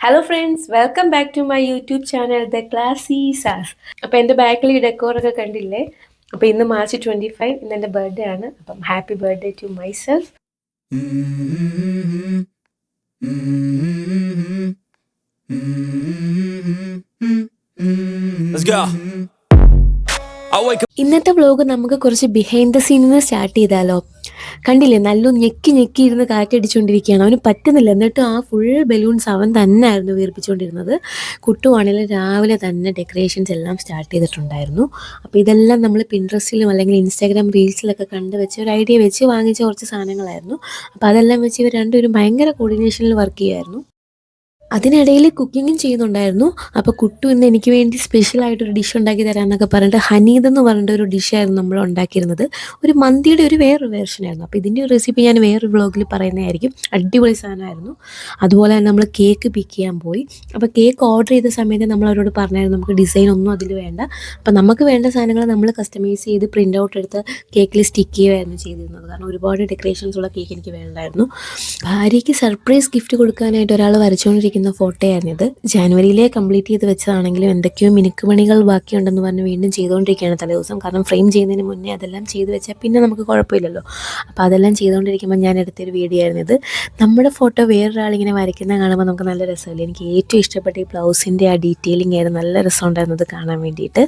Hello friends, welcome back to my YouTube channel the classy sass. അപ്പോൾ എൻ്റെ ബാക്കിൽ ഈ ഡെക്കോറൊക്കെ കണ്ടില്ലേ? അപ്പോൾ ഇന്ന് March 25, ഇന്ന് എൻ്റെ ബർത്ത്ഡേ ആണ്. അപ്പം happy birthday to myself. ഇന്നത്തെ വ്ലോഗ് നമുക്ക് കുറച്ച് ബിഹൈൻഡ് ദ സീനിൽ നിന്ന് സ്റ്റാർട്ട് ചെയ്താലോ? കണ്ടില്ലേ, നല്ല ഞെക്കി ഞെക്കി ഇരുന്ന് കാറ്റടിച്ചുകൊണ്ടിരിക്കുകയാണ്. അവന് പറ്റുന്നില്ല, എന്നിട്ടും ആ ഫുൾ ബലൂൺസ് അവൻ തന്നെ ആയിരുന്നു വീർപ്പിച്ചുകൊണ്ടിരുന്നത്. കുട്ടുവാണെങ്കിലും രാവിലെ തന്നെ ഡെക്കറേഷൻസ് എല്ലാം സ്റ്റാർട്ട് ചെയ്തിട്ടുണ്ടായിരുന്നു. അപ്പോൾ ഇതെല്ലാം നമ്മൾ പിൻട്രസ്റ്റിലും അല്ലെങ്കിൽ ഇൻസ്റ്റാഗ്രാം റീൽസിലൊക്കെ കണ്ട് വെച്ച് ഒരു ഐഡിയ വെച്ച് വാങ്ങിച്ച കുറച്ച് സാധനങ്ങളായിരുന്നു. അപ്പോൾ അതെല്ലാം വെച്ച് ഇവർ രണ്ടുപേരും ഭയങ്കര കോർഡിനേഷനിൽ വർക്ക് ചെയ്യുമായിരുന്നു. അതിനിടയിൽ കുക്കിങ്ങും ചെയ്യുന്നുണ്ടായിരുന്നു. അപ്പോൾ കുട്ടു ഇന്ന് എനിക്ക് വേണ്ടി സ്പെഷ്യലായിട്ടൊരു ഡിഷ് ഉണ്ടാക്കി തരാമെന്നൊക്കെ പറഞ്ഞിട്ട് ഹനീദ് എന്ന് പറഞ്ഞിട്ട് ഒരു ഡിഷായിരുന്നു നമ്മൾ ഉണ്ടാക്കിയിരുന്നത്. ഒരു മന്തിയുടെ ഒരു വേറൊരു വേർഷനായിരുന്നു. അപ്പോൾ ഇതിൻ്റെ ഒരു റെസിപ്പി ഞാൻ വേറൊരു വ്ളോഗിൽ പറയുന്നതായിരിക്കും. അടിപൊളി സാധനമായിരുന്നു. അതുപോലെ തന്നെ നമ്മൾ കേക്ക് പിക്ക് ചെയ്യാൻ പോയി. അപ്പോൾ കേക്ക് ഓർഡർ ചെയ്ത സമയത്ത് നമ്മൾ അവരോട് പറഞ്ഞായിരുന്നു നമുക്ക് ഡിസൈൻ ഒന്നും അതിൽ വേണ്ട, അപ്പോൾ നമുക്ക് വേണ്ട സാധനങ്ങൾ നമ്മൾ കസ്റ്റമൈസ് ചെയ്ത് പ്രിൻ്റ് ഔട്ട് എടുത്ത് കേക്കിൽ സ്റ്റിക്ക് ചെയ്യുകയായിരുന്നു ചെയ്തിരുന്നത്. കാരണം ഒരുപാട് ഡെക്കറേഷൻസ് ഉള്ള കേക്ക് എനിക്ക് വേണ്ടായിരുന്നു. ഭാര്യയ്ക്ക് സർപ്രൈസ് ഗിഫ്റ്റ് കൊടുക്കാനായിട്ട് ഒരാൾ വരച്ചുകൊണ്ടിരിക്കുന്ന ഫോട്ടോയായിരുന്നിത്. ജാനുവരിയിലെ കംപ്ലീറ്റ് ചെയ്ത് വെച്ചതാണെങ്കിലും എന്തൊക്കെയോ മിനുക്കുമണികൾ ബാക്കിയുണ്ടെന്ന് പറഞ്ഞ് വീണ്ടും ചെയ്തുകൊണ്ടിരിക്കുകയാണ് തലേദിവസം. കാരണം ഫ്രെയിം ചെയ്യുന്നതിന് മുന്നേ അതെല്ലാം ചെയ്ത് വെച്ചാൽ പിന്നെ നമുക്ക് കുഴപ്പമില്ലല്ലോ. അപ്പോൾ അതെല്ലാം ചെയ്തുകൊണ്ടിരിക്കുമ്പോൾ ഞാൻ എടുത്തൊരു വീഡിയോ ആയിരുന്നിത്. നമ്മുടെ ഫോട്ടോ വേറൊരാളിങ്ങനെ വരയ്ക്കുന്നത് കാണുമ്പോൾ നമുക്ക് നല്ല രസമല്ലേ. എനിക്ക് ഏറ്റവും ഇഷ്ടപ്പെട്ട ഈ ബ്ലൗസിൻ്റെ ആ ഡീറ്റെയിലിംഗ് ആയിരുന്നു. നല്ല രസമുണ്ടായിരുന്നത് കാണാൻ വേണ്ടിയിട്ട്.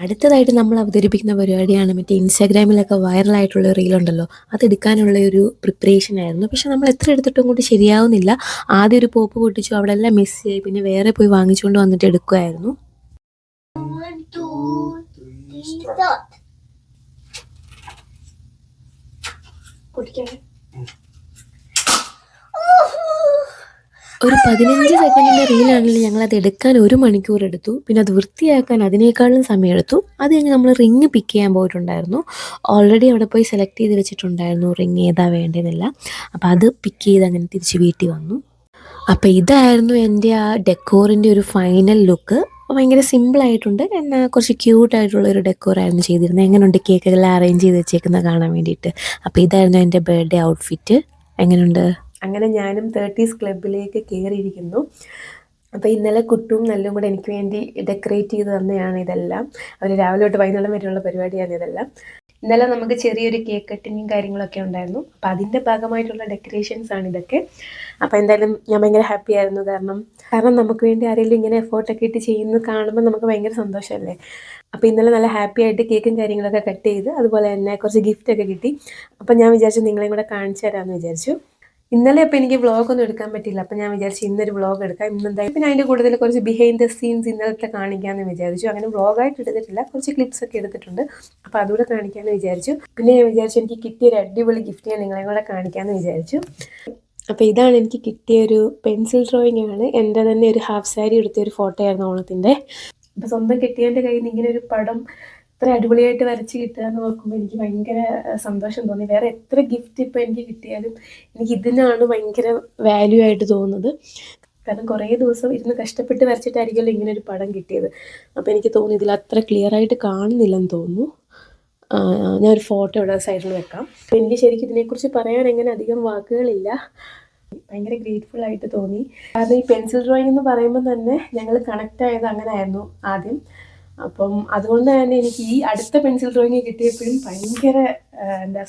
അടുത്തതായിട്ട് നമ്മൾ അവതരിപ്പിക്കുന്ന പരിപാടിയാണ് മറ്റേ ഇൻസ്റ്റാഗ്രാമിലൊക്കെ വൈറലായിട്ടുള്ള റീലുണ്ടല്ലോ, അതെടുക്കാനുള്ള ഒരു പ്രിപ്പറേഷൻ ആയിരുന്നു. പക്ഷെ നമ്മൾ എത്ര എടുത്തിട്ടും കൊണ്ട് ശരിയാവുന്നില്ല. ആദ്യം ഒരു പോപ്പ് പൊട്ടിച്ചു, അവിടെ എല്ലാം മിസ് ആയി, പിന്നെ വേറെ പോയി വാങ്ങിച്ചുകൊണ്ട് വന്നിട്ട് എടുക്കുമായിരുന്നു. ഒരു 15 സെക്കൻഡിൻ്റെ റീലാണെങ്കിൽ ഞങ്ങളത് എടുക്കാൻ 1 മണിക്കൂർ എടുത്തു. പിന്നെ അത് വൃത്തിയാക്കാൻ അതിനേക്കാളും സമയമെടുത്തു. അത് കഴിഞ്ഞ് നമ്മൾ റിങ് പിക്ക് ചെയ്യാൻ പോയിട്ടുണ്ടായിരുന്നു. ഓൾറെഡി അവിടെ പോയി സെലക്ട് ചെയ്ത് വെച്ചിട്ടുണ്ടായിരുന്നു റിങ് ഏതാ വേണ്ടതെന്നില്ല. അപ്പോൾ അത് പിക്ക് ചെയ്ത് അങ്ങനെ തിരിച്ച് വീട്ടിൽ വന്നു. അപ്പോൾ ഇതായിരുന്നു എൻ്റെ ആ ഡെക്കോറിൻ്റെ ഒരു ഫൈനൽ ലുക്ക്. ഭയങ്കര സിമ്പിളായിട്ടുണ്ട്, എന്നാൽ കുറച്ച് ക്യൂട്ടായിട്ടുള്ളൊരു ഡെക്കോറായിരുന്നു ചെയ്തിരുന്നത്. എങ്ങനെയുണ്ട് കേക്കെല്ലാം അറേഞ്ച് ചെയ്ത് വെച്ചേക്കുന്നത് കാണാൻ വേണ്ടിയിട്ട്. അപ്പോൾ ഇതായിരുന്നു എൻ്റെ ബർത്ത്ഡേ ഔട്ട്ഫിറ്റ്. എങ്ങനെയുണ്ട്? അങ്ങനെ ഞാനും 30s ക്ലബിലേക്ക് കയറിയിരിക്കുന്നു. അപ്പോൾ ഇന്നലെ കുട്ടും നല്ലും കൂടെ എനിക്ക് വേണ്ടി ഡെക്കറേറ്റ് ചെയ്ത് തന്നെയാണ് ഇതെല്ലാം. അവർ രാവിലെ തൊട്ട് വൈകുന്നേരം വരെയുള്ള പരിപാടിയാണ് ഇതെല്ലാം. ഇന്നലെ നമുക്ക് ചെറിയൊരു കേക്ക് കട്ടിങ്ങും കാര്യങ്ങളൊക്കെ ഉണ്ടായിരുന്നു. അപ്പോൾ അതിൻ്റെ ഭാഗമായിട്ടുള്ള ഡെക്കറേഷൻസ് ആണ് ഇതൊക്കെ. അപ്പോൾ എന്തായാലും ഞാൻ ഭയങ്കര ഹാപ്പി ആയിരുന്നു. കാരണം നമുക്ക് വേണ്ടി ആരെങ്കിലും ഇങ്ങനെ എഫേർട്ടൊക്കെ ഇട്ട് ചെയ്യുന്നത് കാണുമ്പോൾ നമുക്ക് ഭയങ്കര സന്തോഷമല്ലേ. അപ്പോൾ ഇന്നലെ നല്ല ഹാപ്പി ആയിട്ട് കേക്കും കാര്യങ്ങളൊക്കെ കട്ട് ചെയ്ത് അതുപോലെ തന്നെ കുറച്ച് ഗിഫ്റ്റൊക്കെ കിട്ടി. അപ്പോൾ ഞാൻ വിചാരിച്ചു നിങ്ങളെയും കൂടെ കാണിച്ചു തരാമെന്ന് വിചാരിച്ചു. ഇന്നലെ അപ്പോൾ എനിക്ക് വ്ളോഗൊന്നും എടുക്കാൻ പറ്റില്ല. അപ്പോൾ ഞാൻ വിചാരിച്ചു ഇന്നൊരു വ്ളോഗ് എടുക്കാം. ഇന്നെന്തായാലും പിന്നെ അതിൻ്റെ കൂടുതൽ കുറച്ച് ബിഹൈൻഡ് ദ സീൻസ് ഇന്നലത്തെ കാണിക്കാമെന്ന് വിചാരിച്ചു. അങ്ങനെ വ്ളോഗായിട്ട് എടുത്തിട്ടില്ല, കുറച്ച് ക്ലിപ്സൊക്കെ എടുത്തിട്ടുണ്ട്. അപ്പോൾ അതുകൂടെ കാണിക്കാമെന്ന് വിചാരിച്ചു. പിന്നെ ഞാൻ വിചാരിച്ചു എനിക്ക് കിട്ടിയൊരു അടിപൊളി ഗിഫ്റ്റ് ഞാൻ നിങ്ങളെയും കൂടെ കാണിക്കാമെന്ന് വിചാരിച്ചു. അപ്പോൾ ഇതാണ് എനിക്ക് കിട്ടിയൊരു പെൻസിൽ ഡ്രോയിങ് ആണ്. എൻ്റെ തന്നെ ഒരു ഹാഫ് സാരി എടുത്തൊരു ഫോട്ടോ ആയിരുന്നു ഓണത്തിൻ്റെ. അപ്പോൾ സ്വന്തം കിട്ടിയതിൻ്റെ കയ്യിൽ നിന്ന് ഇങ്ങനെ ഒരു പടം ഇത്ര അടിപൊളിയായിട്ട് വരച്ച് കിട്ടുക എന്ന് ഓർക്കുമ്പോൾ എനിക്ക് ഭയങ്കര സന്തോഷം തോന്നി. വേറെ എത്ര ഗിഫ്റ്റ് ഇപ്പോൾ എനിക്ക് കിട്ടിയാലും എനിക്ക് ഇതിനാണ് ഭയങ്കര വാല്യൂ ആയിട്ട് തോന്നുന്നത്. കാരണം കുറേ ദിവസം ഇരുന്ന് കഷ്ടപ്പെട്ട് വരച്ചിട്ടായിരിക്കുമല്ലോ ഇങ്ങനെ ഒരു പടം കിട്ടിയത്. അപ്പോൾ എനിക്ക് തോന്നി ഇതിൽ അത്ര ക്ലിയർ ആയിട്ട് കാണുന്നില്ലെന്ന് തോന്നുന്നു. ഞാനൊരു ഫോട്ടോ ഇവിടെ സൈഡിൽ വെക്കാം. അപ്പോൾ എനിക്ക് ശരിക്കും ഇതിനെക്കുറിച്ച് പറയാൻ എങ്ങനെ അധികം വാക്കുകളില്ല. ഭയങ്കര ഗ്രേറ്റ്ഫുൾ ആയിട്ട് തോന്നി. കാരണം ഈ പെൻസിൽ ഡ്രോയിങ് എന്ന് പറയുമ്പോൾ തന്നെ ഞങ്ങൾ കണക്റ്റ് ആയത് അങ്ങനെ ആയിരുന്നു ആദ്യം. അപ്പം അതുകൊണ്ട് തന്നെ എനിക്ക് ഈ അടുത്ത പെൻസിൽ ഡ്രോയിങ് കിട്ടിയപ്പോഴും ഭയങ്കര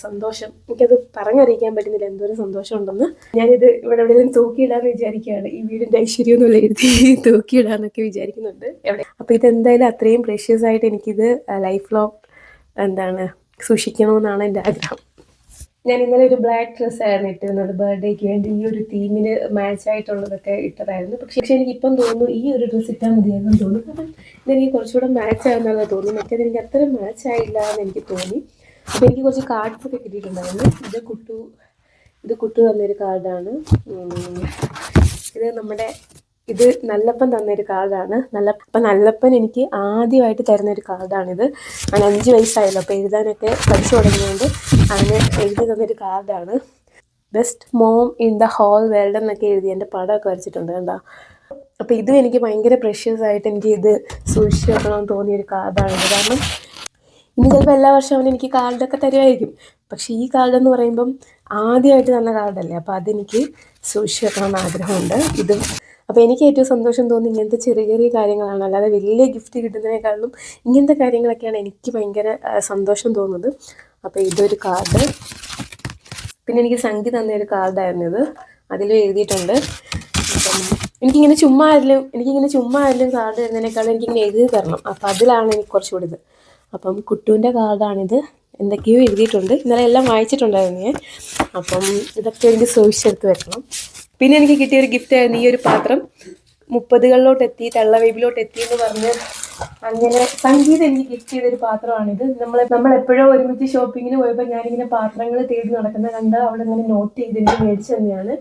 സന്തോഷം. എനിക്കത് പറഞ്ഞറിയിക്കാൻ പറ്റുന്നില്ല എന്തോരം സന്തോഷം ഉണ്ടെന്ന്. ഞാനിത് ഇവിടെ എവിടെയെങ്കിലും തൂക്കിയിടാന്ന് വിചാരിക്കുകയാണ്. ഈ വീടിൻ്റെ ഐശ്വര്യം എന്നുള്ള എഴുതി തൂക്കിയിടാന്നൊക്കെ വിചാരിക്കുന്നുണ്ട് എവിടെ. അപ്പോൾ ഇതെന്തായാലും അത്രയും പ്രഷ്യസ് ആയിട്ട് എനിക്കിത് ലൈഫ് ലോങ് സൂക്ഷിക്കണമെന്നാണ് എൻ്റെ ആഗ്രഹം. ഞാൻ ഇന്നലെ ഒരു ബ്ലാക്ക് ഡ്രസ്സായിരുന്നു ഇട്ടിരുന്നത് ബർത്ത്ഡേക്ക് വേണ്ടി. ഈ ഒരു തീമിന് മാച്ചായിട്ടുള്ളതൊക്കെ ഇട്ടതായിരുന്നു. പക്ഷേ എനിക്കിപ്പം തോന്നുന്നു ഈ ഒരു ഡ്രസ്സ് ഇട്ടാൽ മതിയായിരുന്നു തോന്നുന്നു. കാരണം ഇതെനിക്ക് കുറച്ചുകൂടെ മാച്ചായെന്നാണ് തോന്നുന്നു. മറ്റേത് എനിക്ക് അത്ര മാച്ചായില്ല എന്ന് എനിക്ക് തോന്നി. അപ്പോൾ എനിക്ക് കുറച്ച് കാർഡ്സൊക്കെ കിട്ടിയിട്ടുണ്ടായിരുന്നു. ഇത് കുട്ടു തന്നൊരു കാർഡാണ്. ഇത് നല്ലപ്പൻ തന്നൊരു കാർഡാണ്. നല്ലപ്പൻ എനിക്ക് ആദ്യമായിട്ട് തരുന്നൊരു കാർഡാണിത്. ഞാൻ 5 വയസ്സായല്ലോ, അപ്പോൾ എഴുതാനൊക്കെ പഠിച്ചു തുടങ്ങിയതുകൊണ്ട് അങ്ങനെ എഴുതി തന്നൊരു കാർഡാണ്. Best mom in the whole world എന്നൊക്കെ എഴുതി എൻ്റെ പടമൊക്കെ വരച്ചിട്ടുണ്ട് കണ്ടോ. അപ്പോൾ ഇതും എനിക്ക് ഭയങ്കര പ്രഷ്യസ് ആയിട്ട് എനിക്ക് ഇത് സൂക്ഷിച്ച് വെക്കണമെന്ന് തോന്നിയൊരു കാർഡാണിത്. കാരണം ഇനി ചിലപ്പോൾ എല്ലാ വർഷവും അവൻ എനിക്ക് കാർഡൊക്കെ തരുമായിരിക്കും. പക്ഷേ ഈ കാർഡെന്ന് പറയുമ്പം ആദ്യമായിട്ട് തന്ന കാർഡല്ലേ, അപ്പോൾ അതെനിക്ക് സൂക്ഷിച്ച് വെക്കണമെന്ന് ആഗ്രഹമുണ്ട്. ഇതും അപ്പോൾ എനിക്ക് ഏറ്റവും സന്തോഷം തോന്നി ഇങ്ങനത്തെ ചെറിയ ചെറിയ കാര്യങ്ങളാണ്. അല്ലാതെ വലിയ ഗിഫ്റ്റ് കിട്ടുന്നതിനേക്കാളും ഇങ്ങനത്തെ കാര്യങ്ങളൊക്കെയാണ് എനിക്ക് ഭയങ്കര സന്തോഷം തോന്നുന്നത്. അപ്പോൾ ഇതൊരു കാർഡ്. പിന്നെ എനിക്ക് സംഗീത തന്നൊരു കാർഡായിരുന്നു ഇത്. അതിൽ എഴുതിയിട്ടുണ്ട്. അപ്പം എനിക്കിങ്ങനെ ചുമ്മാ ആരെങ്കിലും കാർഡ് തരുന്നതിനേക്കാളും എനിക്കിങ്ങനെ എഴുതി തരണം. അപ്പോൾ അതിലാണ് എനിക്ക് കുറച്ചുകൂടി ഇത്. അപ്പം കുട്ടുവിൻ്റെ കാർഡാണിത്. എന്തൊക്കെയോ എഴുതിയിട്ടുണ്ട്. ഇന്നലെ എല്ലാം വായിച്ചിട്ടുണ്ടായിരുന്നു ഞാൻ. അപ്പം ഇതൊക്കെ എനിക്ക് സൂക്ഷിച്ചെടുത്ത് വെക്കണം. പിന്നെ എനിക്ക് കിട്ടിയൊരു ഗിഫ്റ്റായിരുന്നു ഈ ഒരു പാത്രം. 30കളിലോട്ട് എത്തി, തള്ള വൈബിലോട്ട് എത്തി എന്ന് പറഞ്ഞ് അങ്ങനെ സംഗീതം എനിക്ക് ഗിഫ്റ്റ് ചെയ്തൊരു പാത്രമാണിത്. നമ്മളെപ്പോഴോ ഒരുമിച്ച് ഷോപ്പിങ്ങിന് പോയപ്പോൾ ഞാനിങ്ങനെ പാത്രങ്ങൾ തേടി നടക്കുന്നത് കണ്ട് അവിടെ ഇങ്ങനെ നോട്ട് ചെയ്ത് എനിക്ക് മേടിച്ചു തന്നെയാണ്.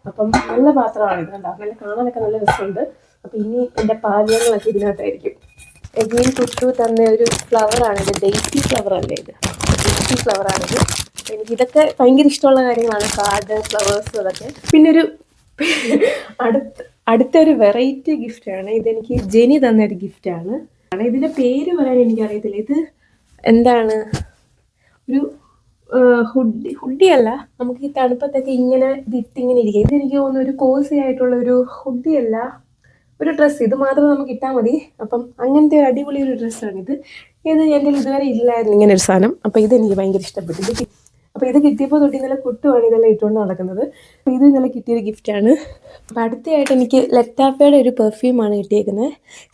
അപ്പം നല്ല പാത്രമാണിത്. കണ്ടോ, നല്ല കാണാനൊക്കെ നല്ല രസമുണ്ട്. അപ്പം ഇനി എൻ്റെ പാചകങ്ങളൊക്കെ ഇതിനകത്തായിരിക്കും. എഗെയിൻ കുട്ടു തന്ന ഒരു ഫ്ലവറാണിത്. ഡെയ്സി ഫ്ലവറല്ലേ ഇത്? ഡെയ്സി ഫ്ലവറാണിത്. എനിക്കിതൊക്കെ ഭയങ്കര ഇഷ്ടമുള്ള കാര്യങ്ങളാണ്, കാർഡ്, ഫ്ലവേഴ്സ്, അതൊക്കെ. പിന്നൊരു അടുത്തൊരു വെറൈറ്റി ഗിഫ്റ്റാണ്. ഇതെനിക്ക് ജെനി തന്നൊരു ഗിഫ്റ്റാണ്. ഇതിൻ്റെ പേര് പറയാൻ എനിക്കറിയത്തില്ല. ഇത് എന്താണ്, ഒരു ഹുഡിയല്ല. നമുക്ക് ഈ തണുപ്പത്തൊക്കെ ഇങ്ങനെ ഇതിട്ടിങ്ങനെ ഇരിക്കുക. ഇതെനിക്ക് തോന്നുന്നു ഒരു കോസി ആയിട്ടുള്ള ഒരു ഹുഡിയല്ല, ഒരു ഡ്രസ്സ്. ഇത് മാത്രം നമുക്ക് ഇട്ടാൽ മതി. അപ്പം അങ്ങനത്തെ ഒരു അടിപൊളി ഒരു ഡ്രസ്സാണിത്. ഇത് എൻ്റെ ഇതുവരെ ഇല്ലായിരുന്നു ഇങ്ങനെ ഒരു സാധനം. അപ്പോൾ ഇതെനിക്ക് ഭയങ്കര ഇഷ്ടപ്പെട്ടു. അപ്പോൾ ഇത് കിട്ടിയപ്പോൾ തൊട്ട് ഇന്നലെ കുട്ടുവാണ് ഇതെല്ലാം ഇട്ടുകൊണ്ട് നടക്കുന്നത്. അപ്പോൾ ഇത് ഇന്നലെ കിട്ടിയൊരു ഗിഫ്റ്റാണ്. അപ്പോൾ അടുത്തയായിട്ട് എനിക്ക് ലറ്റാപ്പയുടെ ഒരു പെർഫ്യൂമാണ് കിട്ടിയേക്കുന്നത്.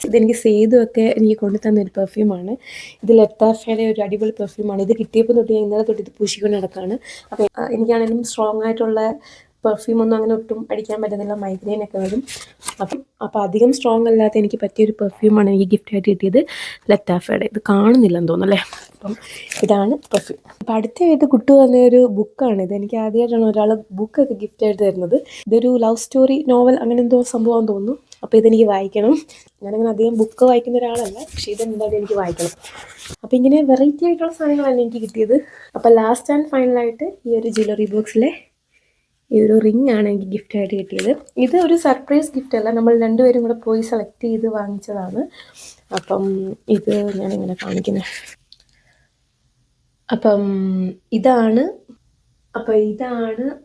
ഇതെനിക്ക് സേതുവൊക്കെ എനിക്ക് കൊണ്ടു തന്നൊരു പെർഫ്യൂമാണ്. ഇത് ലറ്റാപ്പയുടെ ഒരു അടിപൊളി പെർഫ്യൂമാണ്. ഇത് കിട്ടിയപ്പോൾ തൊട്ട് ഞാൻ ഇന്നലെ തൊട്ട് ഇത് പൂശിക്കൊണ്ട് നടക്കുകയാണ്. അപ്പോൾ എനിക്കാണെങ്കിലും സ്ട്രോങ് ആയിട്ടുള്ള പെർഫ്യൂമൊന്നും അങ്ങനെ ഒട്ടും അടിക്കാൻ പറ്റുന്നില്ല, മൈഗ്രെയിനൊക്കെ വരും. അപ്പോൾ അധികം സ്ട്രോങ് അല്ലാത്ത എനിക്ക് പറ്റിയൊരു പെർഫ്യൂമാണ് എനിക്ക് ഗിഫ്റ്റായിട്ട് കിട്ടിയത്, ലറ്റാഫയുടെ. ഇത് കാണുന്നില്ലെന്ന് തോന്നുന്നല്ലേ. അപ്പം ഇതാണ് പെർഫ്യൂം. അപ്പോൾ അടുത്തതായിട്ട് കുട്ടു തന്നൊരു ബുക്കാണിത്. എനിക്ക് ആദ്യമായിട്ടാണ് ഒരാൾ ബുക്കൊക്കെ ഗിഫ്റ്റായിട്ട് തരുന്നത്. ഇതൊരു ലവ് സ്റ്റോറി നോവൽ അങ്ങനെ എന്തോ സംഭവം തോന്നുന്നു. അപ്പോൾ ഇതെനിക്ക് വായിക്കണം. ഞാനങ്ങനെ അധികം ബുക്ക് വായിക്കുന്ന ഒരാളല്ല, പക്ഷേ ഇതെന്തായാലും എനിക്ക് വായിക്കണം. അപ്പോൾ ഇങ്ങനെ വെറൈറ്റി ആയിട്ടുള്ള സാധനങ്ങളാണ് എനിക്ക് കിട്ടിയത്. അപ്പോൾ ലാസ്റ്റ് ആൻഡ് ഫൈനലായിട്ട് ഈ ഒരു ജ്വല്ലറി ബോക്സിലെ ഈ ഒരു റിംഗ് ആണ് എനിക്ക് ഗിഫ്റ്റായിട്ട് കിട്ടിയത്. ഇത് ഒരു സർപ്രൈസ് ഗിഫ്റ്റ് അല്ല, നമ്മൾ രണ്ടുപേരും കൂടെ പോയി സെലക്ട് ചെയ്ത് വാങ്ങിച്ചതാണ്. അപ്പം ഇത് ഞാനിങ്ങനെ കാണിക്കുന്നത്. അപ്പം ഇതാണ്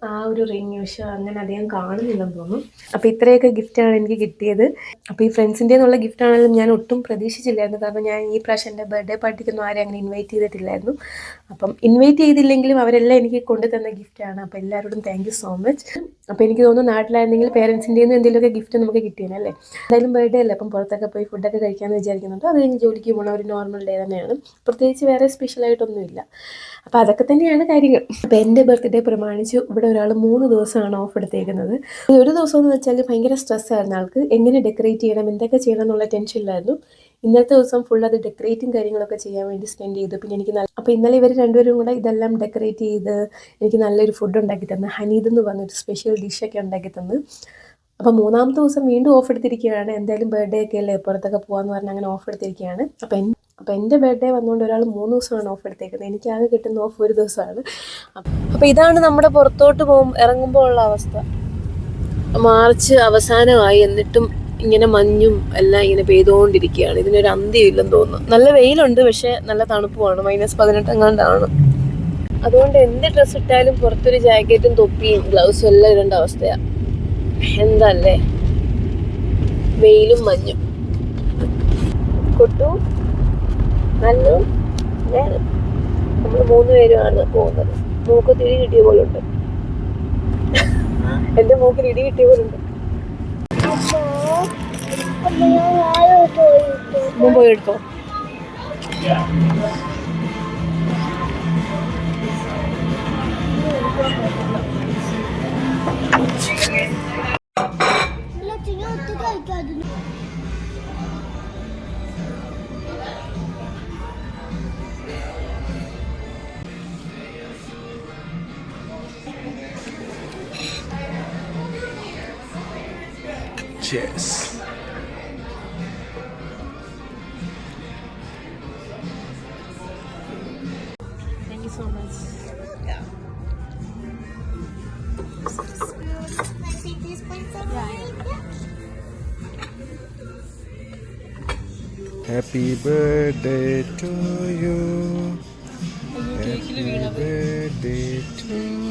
ആ ഒരു റിംഗ്. പക്ഷേ അങ്ങനെ അധികം കാണുന്നില്ലെന്ന് തോന്നുന്നു. അപ്പോൾ ഇത്രയൊക്കെ ഗിഫ്റ്റാണ് എനിക്ക് കിട്ടിയത്. അപ്പോൾ ഈ ഫ്രണ്ട്സിൻ്റെ എന്നുള്ള ഗിഫ്റ്റ് ആണെങ്കിലും ഞാൻ ഒട്ടും പ്രതീക്ഷിച്ചില്ലായിരുന്നു. കാരണം ഞാൻ ഈ പ്രാവശ്യം എൻ്റെ ബർത്ത്ഡേ പാർട്ടിക്കൊന്നും ആരും അങ്ങനെ ഇൻവൈറ്റ് ചെയ്തിട്ടില്ലായിരുന്നു. അപ്പം ഇൻവൈറ്റ് ചെയ്തില്ലെങ്കിലും അവരെല്ലാം എനിക്ക് കൊണ്ടു തന്ന ഗിഫ്റ്റാണ്. അപ്പോൾ എല്ലാവരോടും താങ്ക് യു സോ മച്ച്. അപ്പോൾ എനിക്ക് തോന്നുന്നു നാട്ടിലായിരുന്നെങ്കിൽ പേരൻസിൻ്റെ നിന്ന് എന്തെങ്കിലുമൊക്കെ ഗിഫ്റ്റ് നമുക്ക് കിട്ടിയേനല്ലേ. എന്തായാലും ബർത്ത്ഡേ അല്ലേ, അപ്പം പുറത്തൊക്കെ പോയി ഫുഡൊക്കെ കഴിക്കാമെന്ന് വിചാരിക്കുന്നുണ്ട്. അത് കഴിഞ്ഞ് ജോലിക്ക് പോകണ ഒരു നോർമൽ ഡേ തന്നെയാണ്. പ്രത്യേകിച്ച് വേറെ സ്പെഷ്യലായിട്ടൊന്നുമില്ല. അപ്പോൾ അതൊക്കെ തന്നെയാണ് കാര്യങ്ങൾ. അപ്പോൾ എൻ്റെ ബർത്ത്ഡേ പ്രമാണിച്ച് ഇവിടെ ഒരാൾ 3 ദിവസമാണ് ഓഫ് എടുത്തേക്കുന്നത്. ഒരു ദിവസം എന്ന് വെച്ചാൽ ഭയങ്കര സ്ട്രെസ്സായിരുന്നു ആൾക്ക്. എങ്ങനെ ഡെക്കറേറ്റ് ചെയ്യണം, എന്തൊക്കെ ചെയ്യണം എന്നുള്ള ടെൻഷനിലായിരുന്നു. ഇന്നത്തെ ദിവസം ഫുൾ അത് ഡെക്കറേറ്റും കാര്യങ്ങളൊക്കെ ചെയ്യാൻ വേണ്ടി സ്പെൻഡ് ചെയ്തു. പിന്നെ എനിക്ക് അപ്പോൾ ഇന്നലെ ഇവർ രണ്ടുപേരും കൂടെ ഇതെല്ലാം ഡെക്കറേറ്റ് ചെയ്ത് എനിക്ക് നല്ലൊരു ഫുഡ് ഉണ്ടാക്കി തന്നു. ഹനീദ് എന്ന് പറഞ്ഞൊരു സ്പെഷ്യൽ ഡിഷൊക്കെ ഉണ്ടാക്കി തന്നു. അപ്പോൾ 3ാമത്തെ ദിവസം വീണ്ടും ഓഫ് എടുത്തിരിക്കുകയാണ്. എന്തായാലും ബർത്ത്ഡേ ഒക്കെ അല്ലേ, പുറത്തൊക്കെ പോകാമെന്ന് പറഞ്ഞാൽ അങ്ങനെ ഓഫ് എടുത്തിരിക്കുകയാണ്. അപ്പോൾ എൻ്റെ ബർത്ത്ഡേ വന്നുകൊണ്ട് ഒരാൾ 3 ദിവസമാണ് ഓഫ് എടുത്തേക്കുന്നത്. എനിക്ക് ആകെ കിട്ടുന്ന ഓഫ് ഒരു ദിവസമാണ്. അപ്പോൾ ഇതാണ് നമ്മുടെ പുറത്തോട്ട് ഇറങ്ങുമ്പോൾ ഉള്ള അവസ്ഥ. മാർച്ച് അവസാനമായി, എന്നിട്ടും ഇങ്ങനെ മഞ്ഞും എല്ലാം ഇങ്ങനെ പെയ്തുകൊണ്ടിരിക്കുകയാണ്. ഇതിനൊരു അന്ത്യമില്ലെന്ന് തോന്നുന്നു. നല്ല വെയിലുണ്ട്, പക്ഷേ നല്ല തണുപ്പുമാണ്. -18 എങ്ങാണ്ടാണ്. അതുകൊണ്ട് എന്ത് ഡ്രസ്സ് ഇട്ടാലും പുറത്തൊരു ജാക്കറ്റും തൊപ്പിയും ഗ്ലൗസും എല്ലാം ഇടേണ്ട അവസ്ഥയാണ്. എന്തല്ലേ വെയിലും മഞ്ഞും. കൊട്ടു നല്ല നമ്മൾ 3 പേരുമാണ് പോകുന്നത്. മൂക്ക് തിരി കിട്ടിയ പോലുണ്ട്. എൻ്റെ മൂക്കിൽ ഇടി കിട്ടിയ പോലുണ്ട്. പോയി എടുത്തോ. Cheers. Thank you so much. Yeah. I take these points out. Happy birthday to you. Happy birthday to you.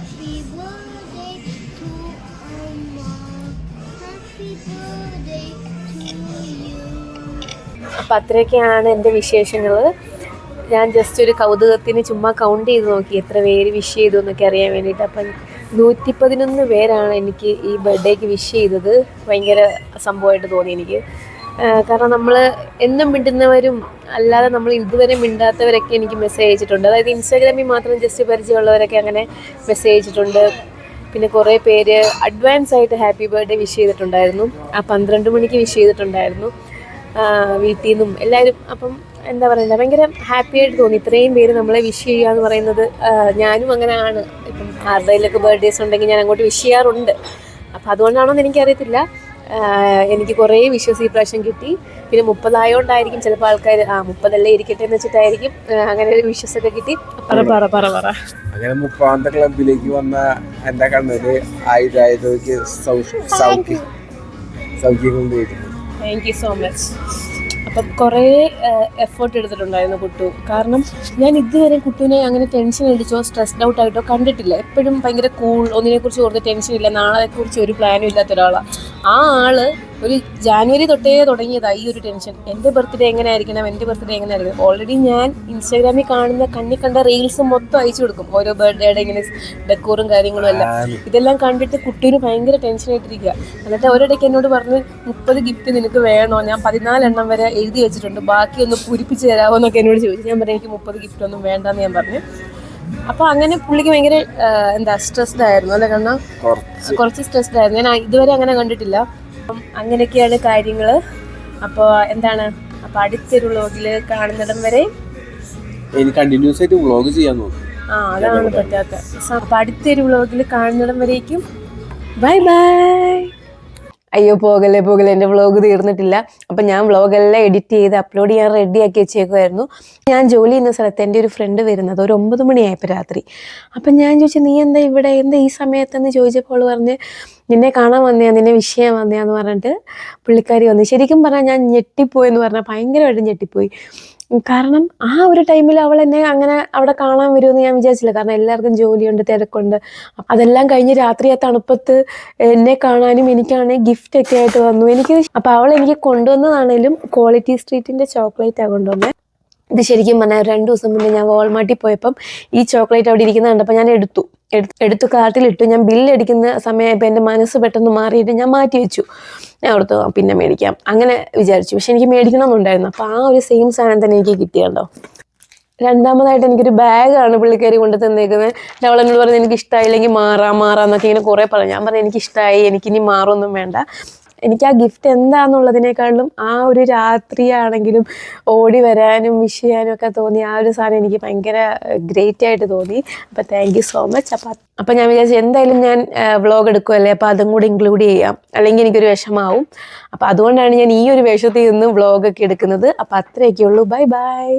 Happy birthday to Amma. അപ്പം അത്രയൊക്കെയാണ് എൻ്റെ വിശേഷങ്ങൾ. ഞാൻ ജസ്റ്റ് ഒരു കൗതുകത്തിന് ചുമ്മാ കൗണ്ട് ചെയ്ത് നോക്കി എത്ര പേര് വിഷ് ചെയ്തു എന്നൊക്കെ അറിയാൻ വേണ്ടിയിട്ട്. അപ്പം 111 പേരാണ് എനിക്ക് ഈ ബർത്ത്ഡേക്ക് വിഷ് ചെയ്തത്. ഭയങ്കര സംഭവമായിട്ട് തോന്നി എനിക്ക്. കാരണം നമ്മൾ എന്നും മിണ്ടുന്നവരും അല്ലാതെ നമ്മൾ ഇതുവരെ മിണ്ടാത്തവരൊക്കെ എനിക്ക് മെസ്സേജ് അയച്ചിട്ടുണ്ട്. അതായത് ഇൻസ്റ്റാഗ്രാമിൽ മാത്രം ജസ്റ്റ് പരിചയമുള്ളവരൊക്കെ അങ്ങനെ മെസ്സേജ് അയച്ചിട്ടുണ്ട്. പിന്നെ കുറേ പേര് അഡ്വാൻസ് ആയിട്ട് ഹാപ്പി ബർത്ത്ഡേ വിഷ് ചെയ്തിട്ടുണ്ടായിരുന്നു. ആ 12 മണിക്ക് വിഷ് ചെയ്തിട്ടുണ്ടായിരുന്നു വീട്ടിൽ നിന്നും എല്ലാവരും. അപ്പം എന്താ പറയുക, ഭയങ്കര ഹാപ്പി ആയിട്ട് തോന്നി. ഇത്രയും പേര് നമ്മളെ വിഷ് ചെയ്യുക എന്ന് പറയുന്നത്. ഞാനും അങ്ങനെയാണ്. ഇപ്പം ആരുടെയിലൊക്കെ ബർത്ത്ഡേസ് ഉണ്ടെങ്കിൽ ഞാൻ അങ്ങോട്ട് വിഷ് ചെയ്യാറുണ്ട്. അപ്പം അതുകൊണ്ടാണോ എന്ന് എനിക്കറിയത്തില്ല, എനിക്ക് കുറേ വിഷസ് ഈ പ്രാവശ്യം കിട്ടി. പിന്നെ 30 ആയതുകൊണ്ടായിരിക്കും ചിലപ്പോൾ ആൾക്കാർ 30 ഇരിക്കട്ടെ എന്ന് വെച്ചിട്ടായിരിക്കും അങ്ങനെ ഒരു വിഷസൊക്കെ കിട്ടി. പറ അങ്ങനെ 30ാമത്തെ ക്ലബിലേക്ക് വന്ന എൻ്റെ കണ്ണൂര് ആയിരത്തി സൗഖ്യം കൊണ്ടുപോയിരുന്നു. Thank you so much. അപ്പം കുറേ എഫേർട്ട് എടുത്തിട്ടുണ്ടായിരുന്നു കുട്ടു. കാരണം ഞാൻ ഇതുവരെ കുട്ടുവിനെ അങ്ങനെ ടെൻഷൻ അടിച്ചോ സ്ട്രെസ്ഡ് ഔട്ട് ആയിട്ടോ കണ്ടിട്ടില്ല. എപ്പോഴും ഭയങ്കര കൂൾ, ഒന്നിനെക്കുറിച്ച് ഓർത്ത് ടെൻഷനില്ല, നാളെക്കുറിച്ച് ഒരു പ്ലാനും ഇല്ലാത്ത ഒരാളാണ്. ആ ആൾ ഒരു ജാനുവരി തൊട്ടേ തുടങ്ങിയതാണ് ഈ ഒരു ടെൻഷൻ. എൻ്റെ ബർത്ത്ഡേ എങ്ങനെ ആയിരിക്കണം. ഓൾറെഡി ഞാൻ ഇൻസ്റ്റാഗ്രാമിൽ കാണുന്ന കണ്ട റീൽസ് മൊത്തം അയച്ചു കൊടുക്കും, ഓരോ ബർത്ത്ഡേയുടെ ഇങ്ങനെ ഡെക്കോറും കാര്യങ്ങളും എല്ലാം. ഇതെല്ലാം കണ്ടിട്ട് കുട്ടീന് ഭയങ്കര ടെൻഷനായിട്ടിരിക്കുക. എന്നിട്ട് ഒരിടയ്ക്ക് എന്നോട് പറഞ്ഞ് 30 ഗിഫ്റ്റ് നിനക്ക് വേണോ, ഞാൻ 14 എണ്ണം വരെ എഴുതി വെച്ചിട്ടുണ്ട്, ബാക്കി ഒന്ന് പൂരിപ്പിച്ച് തരാമോ എന്നൊക്കെ എന്നോട് ചോദിച്ചു. ഞാൻ പറഞ്ഞു എനിക്ക് 30 ഗിഫ്റ്റ് ഒന്നും വേണ്ടെന്ന് ഞാൻ പറഞ്ഞു. അപ്പോൾ അങ്ങനെ പുള്ളിക്ക് ഭയങ്കര സ്ട്രെസ്ഡ് ആയിരുന്നു അല്ലേ കണ്ണ? കുറച്ച് സ്ട്രെസ്ഡ് ആയിരുന്നു. ഞാൻ ഇതുവരെ അങ്ങനെ കണ്ടിട്ടില്ല. അപ്പം അങ്ങനെയൊക്കെയാണ് കാര്യങ്ങൾ. അപ്പോൾ എന്താണ്, അപ്പോൾ അടുത്തൊരു വ്ളോഗിൽ കാണുന്നിടം വരെ കണ്ടിന്യൂസ് ആയിട്ട് വ്ളോഗ് ചെയ്യാൻ നോക്കും. അതാണ് പറ്റാത്ത. അപ്പോൾ അടുത്തൊരു വ്ളോഗിൽ കാണുന്നിടം വരേക്കും ബൈ ബൈ. അയ്യോ പോകല്ലേ, എൻ്റെ വ്ളോഗ് തീർന്നിട്ടില്ല. അപ്പം ഞാൻ വ്ളോഗെല്ലാം എഡിറ്റ് ചെയ്ത് അപ്ലോഡ് ചെയ്യാൻ റെഡിയാക്കി വെച്ചേക്കുമായിരുന്നു. ഞാൻ ജോലി ചെയ്യുന്ന സ്ഥലത്ത് എൻ്റെ ഒരു ഫ്രണ്ട് വരുന്നത് ഒരു 9 മണിയായപ്പോൾ രാത്രി. അപ്പം ഞാൻ ചോദിച്ചു, നീ എന്താ ഇവിടെ, എന്താ ഈ സമയത്തെന്ന് ചോദിച്ചപ്പോൾ പറഞ്ഞ്, നിന്നെ കാണാൻ വന്നയാ, നിന്നെ വിഷ് ചെയ്യാൻ വന്നയാന്ന് പറഞ്ഞിട്ട് പുള്ളിക്കാരി വന്നു. ശരിക്കും പറഞ്ഞാൽ ഞാൻ ഞെട്ടിപ്പോയെന്ന് പറഞ്ഞാൽ ഭയങ്കരമായിട്ട് ഞെട്ടിപ്പോയി. കാരണം ആ ഒരു ടൈമിൽ അവൾ എന്നെ അങ്ങനെ അവിടെ കാണാൻ വരുമെന്ന് ഞാൻ വിചാരിച്ചില്ല. കാരണം എല്ലാവർക്കും ജോലിയുണ്ട്, തിരക്കുണ്ട്. അതെല്ലാം കഴിഞ്ഞ് രാത്രി ആ തണുപ്പത്ത് എന്നെ കാണാനും എനിക്കാണെങ്കിൽ ഗിഫ്റ്റൊക്കെ ആയിട്ട് വന്നു. അപ്പോൾ അവൾ എനിക്ക് കൊണ്ടുവന്നതാണേലും ക്വാളിറ്റി സ്ട്രീറ്റിൻ്റെ ചോക്ലേറ്റാണ് കൊണ്ടുവന്നത്. ഇത് ശരിക്കും പറഞ്ഞാൽ 2 ദിവസം മുന്നേ ഞാൻ വാൾമാർട്ടിൽ പോയപ്പം ഈ ചോക്ലേറ്റ് അവിടെ ഇരിക്കുന്നത് കണ്ടപ്പോൾ ഞാൻ എടുത്തു കാർട്ടിലിട്ടു. ഞാൻ ബില്ലടിക്കുന്ന സമയമായപ്പോൾ എൻ്റെ മനസ്സ് പെട്ടെന്ന് മാറിയിട്ട് ഞാൻ മാറ്റി വെച്ചു. ഞാൻ ഓർത്തു പിന്നെ മേടിക്കാം അങ്ങനെ വിചാരിച്ചു. പക്ഷെ എനിക്ക് മേടിക്കണമെന്നുണ്ടായിരുന്നു. അപ്പോൾ ആ ഒരു സെയിം സാധനം തന്നെ എനിക്ക് കിട്ടിയല്ലോ. രണ്ടാമതായിട്ട് എനിക്കൊരു ബാഗാണ് പുള്ളിക്കാരി കൊണ്ട് തന്നേക്കുന്നത്. അവൾ എന്നോട് പറഞ്ഞത് എനിക്ക് ഇഷ്ടമായില്ലെങ്കിൽ മാറാന്നൊക്കെ ഇങ്ങനെ കുറേ പറഞ്ഞു. ഞാൻ പറഞ്ഞു എനിക്കിഷ്ടമായി, എനിക്കിനി മാറൊന്നും വേണ്ട. എനിക്ക് ആ ഗിഫ്റ്റ് എന്താണെന്നുള്ളതിനേക്കാളും ആ ഒരു രാത്രിയാണെങ്കിലും ഓടി വരാനും വിഷ് ചെയ്യാനും ഒക്കെ തോന്നി. ആ ഒരു സാധനം എനിക്ക് ഭയങ്കര ഗ്രേറ്റ് ആയിട്ട് തോന്നി. അപ്പോൾ താങ്ക് യു സോ മച്ച്. അപ്പം ഞാൻ വിചാരിച്ചു എന്തായാലും ഞാൻ വ്ളോഗ് എടുക്കുമല്ലേ, അപ്പോൾ അതും കൂടി ഇൻക്ലൂഡ് ചെയ്യാം, അല്ലെങ്കിൽ എനിക്കൊരു വിഷമാവും. അപ്പോൾ അതുകൊണ്ടാണ് ഞാൻ ഈ ഒരു വേഷത്തിൽ നിന്ന് വ്ളോഗൊക്കെ എടുക്കുന്നത്. അപ്പോൾ അത്രയൊക്കെ ഉള്ളൂ. Bye bye.